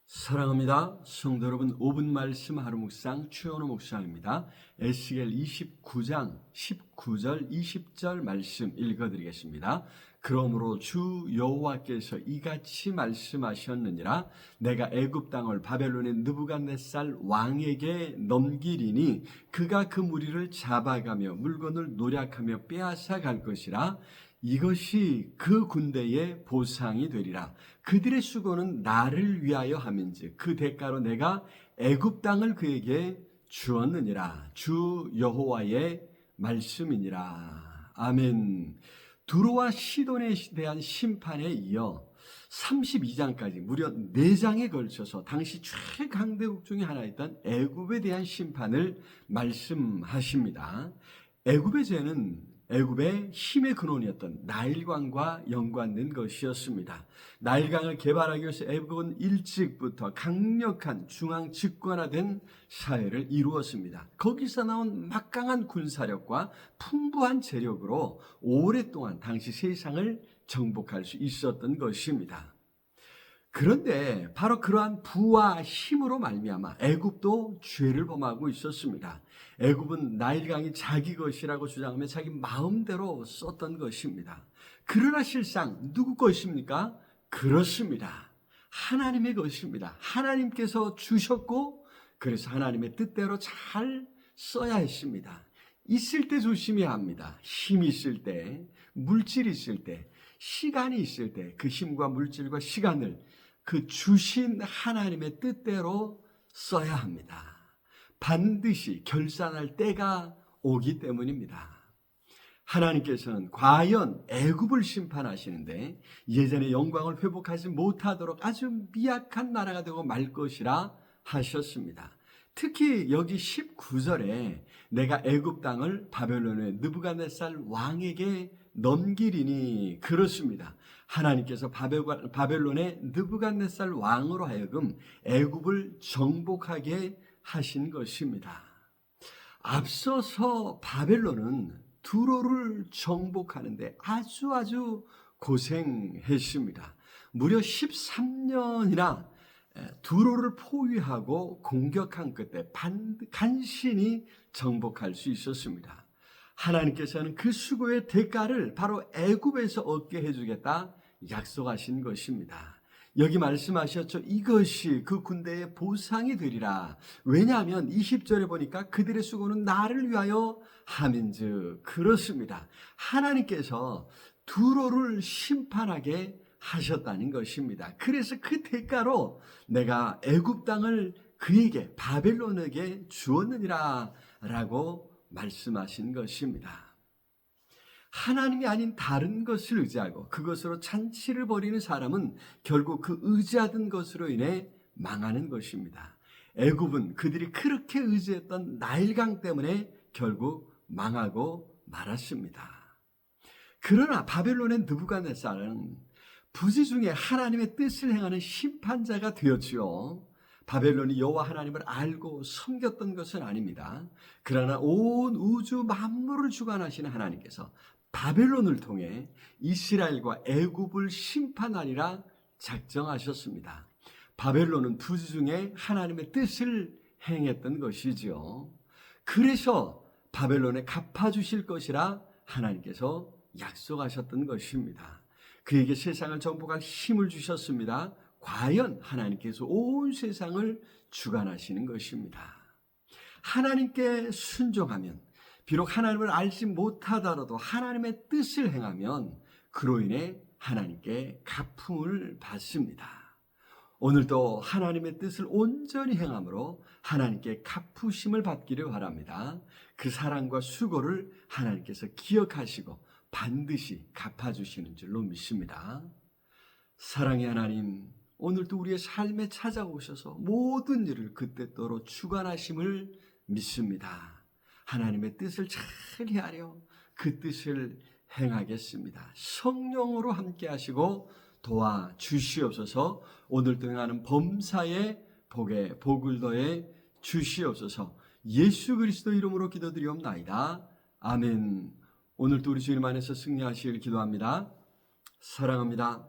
사랑합니다. 성도 여러분, 5분 말씀 하루 묵상 최원호 목사입니다. 에스겔 29장 19절 20절 말씀 읽어드리겠습니다. 그러므로 주 여호와께서 이같이 말씀하셨느니라. 내가 애굽 땅을 바벨론의 느부갓네살 왕에게 넘기리니 그가 그 무리를 잡아가며 물건을 노략하며 빼앗아 갈 것이라. 이것이 그 군대의 보상이 되리라. 그들의 수고는 나를 위하여 함인즉 그 대가로 내가 애굽 땅을 그에게 주었느니라. 주 여호와의 말씀이니라. 아멘. 두로와 시돈에 대한 심판에 이어 32장까지 무려 4장에 걸쳐서 당시 최강대국 중에 하나였던 애굽에 대한 심판을 말씀하십니다. 애굽의 죄는 애굽의 힘의 근원이었던 나일강과 연관된 것이었습니다. 나일강을 개발하기 위해서 애굽은 일찍부터 강력한 중앙 집권화된 사회를 이루었습니다. 거기서 나온 막강한 군사력과 풍부한 재력으로 오랫동안 당시 세상을 정복할 수 있었던 것입니다. 그런데 바로 그러한 부와 힘으로 말미암아 애굽도 죄를 범하고 있었습니다. 애굽은 나일강이 자기 것이라고 주장하며 자기 마음대로 썼던 것입니다. 그러나 실상 누구 것입니까? 그렇습니다. 하나님의 것입니다. 하나님께서 주셨고 그래서 하나님의 뜻대로 잘 써야 했습니다. 있을 때 조심해야 합니다. 힘이 있을 때, 물질이 있을 때, 시간이 있을 때 그 힘과 물질과 시간을 그 주신 하나님의 뜻대로 써야 합니다. 반드시 결산할 때가 오기 때문입니다. 하나님께서는 과연 애굽을 심판하시는데 예전의 영광을 회복하지 못하도록 아주 미약한 나라가 되고 말 것이라 하셨습니다. 특히 여기 19절에 내가 애굽 땅을 바벨론의 느부갓네살 왕에게 넘기리니 그렇습니다. 하나님께서 바벨론의 느부갓네살 왕으로 하여금 애굽을 정복하게 하신 것입니다. 앞서서 바벨론은 두로를 정복하는데 아주 고생했습니다. 무려 13년이나 두로를 포위하고 공격한 끝에 간신히 정복할 수 있었습니다. 하나님께서는 그 수고의 대가를 바로 애굽에서 얻게 해주겠다 약속하신 것입니다. 여기 말씀하셨죠. 이것이 그 군대의 보상이 되리라. 왜냐하면 20절에 보니까 그들의 수고는 나를 위하여 함인즉 그렇습니다. 하나님께서 두로를 심판하게 하셨다는 것입니다. 그래서 그 대가로 내가 애굽 땅을 그에게 바벨론에게 주었느니라 라고 말씀하신 것입니다. 하나님이 아닌 다른 것을 의지하고 그것으로 잔치를 벌이는 사람은 결국 그 의지하던 것으로 인해 망하는 것입니다. 애굽은 그들이 그렇게 의지했던 나일강 때문에 결국 망하고 말았습니다. 그러나 바벨론의 느부갓네살은 부지 중에 하나님의 뜻을 행하는 심판자가 되었지요. 바벨론이 여호와 하나님을 알고 섬겼던 것은 아닙니다. 그러나 온 우주 만물을 주관하시는 하나님께서 바벨론을 통해 이스라엘과 애굽을 심판하리라 작정하셨습니다. 바벨론은 부지 중에 하나님의 뜻을 행했던 것이지요. 그래서 바벨론에 갚아주실 것이라 하나님께서 약속하셨던 것입니다. 그에게 세상을 정복할 힘을 주셨습니다. 과연 하나님께서 온 세상을 주관하시는 것입니다. 하나님께 순종하면 비록 하나님을 알지 못하더라도 하나님의 뜻을 행하면 그로 인해 하나님께 갚음을 받습니다. 오늘도 하나님의 뜻을 온전히 행함으로 하나님께 갚으심을 받기를 바랍니다. 그 사랑과 수고를 하나님께서 기억하시고 반드시 갚아주시는 줄로 믿습니다. 사랑의 하나님, 오늘도 우리의 삶에 찾아오셔서 모든 일을 그때또로 주관하심을 믿습니다. 하나님의 뜻을 잘 헤아려 그 뜻을 행하겠습니다. 성령으로 함께 하시고 도와주시옵소서. 오늘도 행하는 범사의 복에 복을 더해 주시옵소서. 예수 그리스도 이름으로 기도드리옵나이다. 아멘. 오늘도 우리 주님 안에서 승리하시길 기도합니다. 사랑합니다.